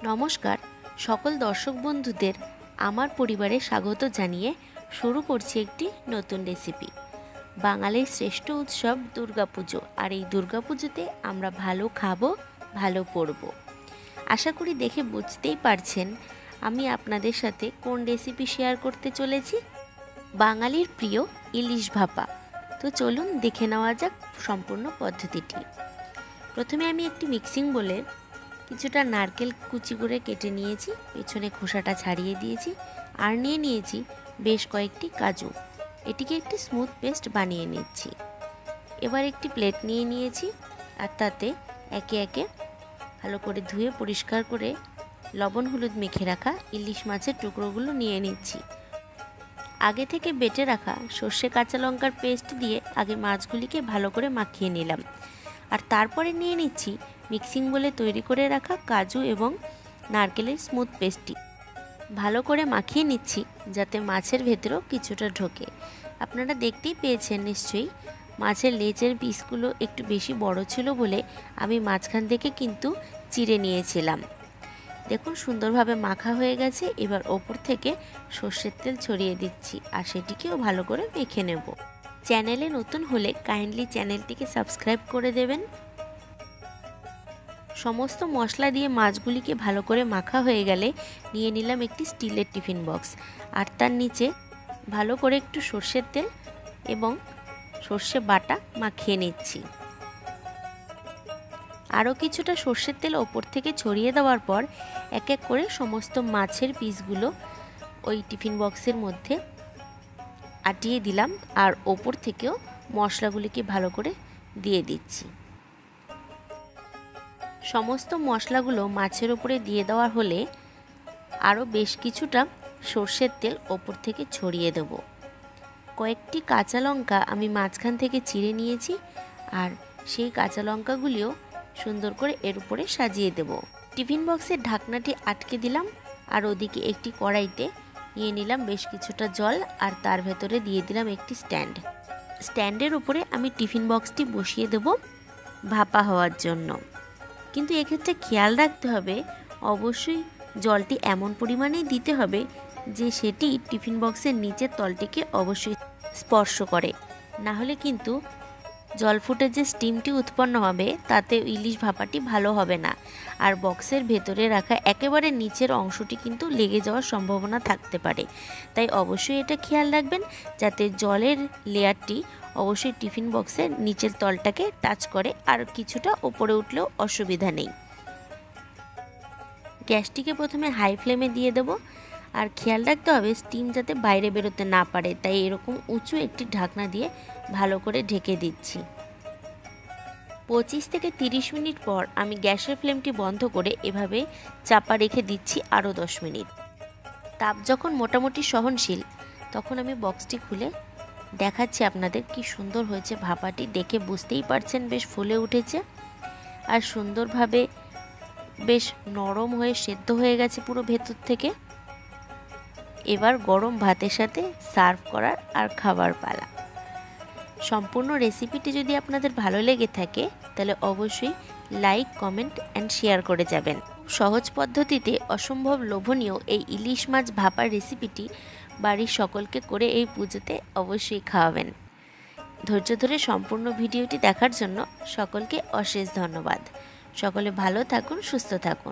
নমস্কার সকল দর্শক বন্ধুদের আমার পরিবারে স্বাগত জানিয়ে শুরু করছি একটি নতুন রেসিপি। বাঙালির শ্রেষ্ঠ উৎসব দুর্গাপুজো, আর এই দুর্গাপুজোতে আমরা ভালো খাবো, ভালো পরবো। আশা করি দেখে বুঝতেই পারছেন আমি আপনাদের সাথে কোন রেসিপি শেয়ার করতে চলেছি। বাঙালির প্রিয় ইলিশ ভাপা। তো চলুন দেখে নেওয়া যাক সম্পূর্ণ পদ্ধতিটি। প্রথমে আমি একটি মিক্সিং বলে কিছুটা নারকেল কুচি করে কেটে নিয়েছি, পেছনে খোসাটা ছাড়িয়ে দিয়েছি, আর নিয়ে নিয়েছি বেশ কয়েকটি কাজু। এটিকে একটি স্মুথ পেস্ট বানিয়ে নিচ্ছি। এবার একটি প্লেট নিয়ে নিয়েছি, আর তাতে একে একে ভালো করে ধুয়ে পরিষ্কার করে লবণ হলুদ মেখে রাখা ইলিশ মাছের টুকরোগুলো নিয়ে নিচ্ছি। আগে থেকে বেটে রাখা সর্ষে কাঁচা লঙ্কার পেস্ট দিয়ে আগে মাছগুলিকে ভালো করে মাখিয়ে নিলাম, আর তারপরে নিয়ে নিচ্ছি মিক্সিং বলে তৈরি করে রাখা কাজু এবং নারকেলের স্মুথ পেস্টটি। ভালো করে মাখিয়ে নিচ্ছি যাতে মাছের ভেতরেও কিছুটা ঢোকে। আপনারা দেখতেই পেয়েছেন নিশ্চয়ই, মাছের লেজের পিসগুলো একটু বেশি বড় ছিল বলে আমি মাঝখান থেকে কিন্তু চিড়ে নিয়েছিলাম। দেখুন সুন্দরভাবে মাখা হয়ে গেছে। এবার ওপর থেকে সর্ষের তেল ছড়িয়ে দিচ্ছি, আর সেটিকেও ভালো করে মেখে নেব। চ্যানেলে নতুন হলে কাইন্ডলি চ্যানেলটিকে সাবস্ক্রাইব করে দেবেন। সমস্ত মশলা দিয়ে মাছগুলিকে ভালো করে মাখা হয়ে গেলে নিয়ে নিলাম একটি স্টিলের টিফিন বক্স, আর তার নিচে ভালো করে একটু সর্ষের তেল এবং সর্ষে বাটা মাখিয়ে নিচ্ছি। আরও কিছুটা সর্ষের তেল ওপর থেকে ছড়িয়ে দেওয়ার পর এক এক করে সমস্ত মাছের পিসগুলো ওই টিফিন বক্সের মধ্যে আটিয়ে দিলাম, আর ওপর থেকেও মশলাগুলিকে ভালো করে দিয়ে দিচ্ছি। সমস্ত মশলাগুলো মাছের উপরে দিয়ে দেওয়া হলে আরও বেশ কিছুটা সর্ষের তেল ওপর থেকে ছড়িয়ে দেব। কয়েকটি কাঁচা লঙ্কা আমি মাঝখান থেকে চিড়ে নিয়েছি, আর সেই কাঁচা লঙ্কাগুলিও সুন্দর করে এর উপরে সাজিয়ে দেব। টিফিন বক্সের ঢাকনাটি আটকে দিলাম, আর ওদিকে একটি কড়াইতে নিয়ে নিলাম বেশ কিছুটা জল, আর তার ভেতরে দিয়ে দিলাম একটি স্ট্যান্ডের উপরে আমি টিফিন বক্সটি বসিয়ে দেব ভাপা হওয়ার জন্য। কিন্তু এক্ষেত্রে খেয়াল রাখতে হবে অবশ্যই জলটি এমন পরিমাণেই দিতে হবে যে সেটি টিফিন বক্সের নিচের তলটিকে অবশ্যই স্পর্শ করে, না হলে কিন্তু জল ফুটে যে স্টিমটি উৎপন্ন হবে তাতে ইলিশ ভাপাটি ভালো হবে না, আর বক্সের ভেতরে রাখা একেবারে নিচের অংশটি কিন্তু লেগে যাওয়ার সম্ভাবনা থাকতে পারে। তাই অবশ্যই এটা খেয়াল রাখবেন যাতে জলের লেয়ারটি অবশ্যই টিফিন বক্সের নিচের তলটাকে টাচ করে, আর কিছুটা ওপরে উঠলেও অসুবিধা নেই। গ্যাসটিকে প্রথমে হাই ফ্লেমে দিয়ে দেব, আর খেয়াল রাখতে হবে স্টিম যাতে বাইরে বেরোতে না পারে, তাই এরকম উঁচু একটি ঢাকনা দিয়ে ভালো করে ঢেকে দিচ্ছি। 25 থেকে 30 মিনিট পর আমি গ্যাসের ফ্লেমটি বন্ধ করে এভাবে চাপা রেখে দিচ্ছি আরও 10 মিনিট। তাপ যখন মোটামুটি সহনশীল তখন আমি বক্সটি খুলে দেখাচ্ছি আপনাদের কি সুন্দর হয়েছে ভাপাটি। দেখে বুঝতেই পারছেন বেশ ফুলে উঠেছে, আর সুন্দরভাবে বেশ নরম হয়ে সেদ্ধ হয়ে গেছে পুরো ভেতর থেকে। এবার গরম ভাতের সাথে সার্ভ করার আর খাবার পালা। সম্পূর্ণ রেসিপিটি যদি আপনাদের ভালো লেগে থাকে তাহলে অবশ্যই লাইক, কমেন্ট অ্যান্ড শেয়ার করে যাবেন। সহজ পদ্ধতিতে অসম্ভব লোভনীয় এই ইলিশ মাছ ভাপার রেসিপিটি বাড়ির সকলকে করে এই পুজোতে অবশ্যই খাওয়াবেন। ধৈর্য ধরে সম্পূর্ণ ভিডিওটি দেখার জন্য সকলকে অশেষ ধন্যবাদ। সকলে ভালো থাকুন, সুস্থ থাকুন।